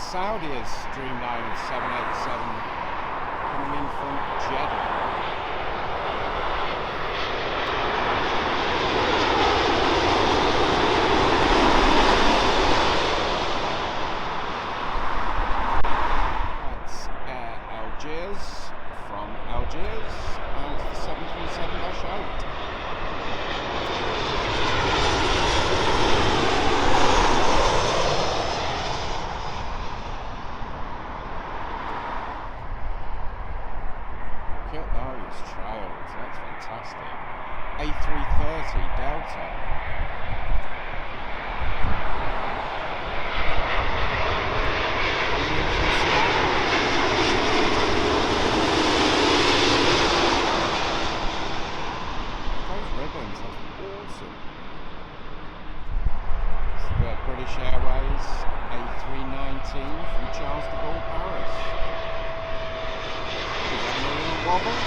Saudi's Dreamliner 787 coming in from Jeddah. From Algiers, and it's the 737-8. Look at those trails, that's fantastic. A330 Delta. British Airways A319 from Charles de Gaulle, Paris. Is that a little wobble?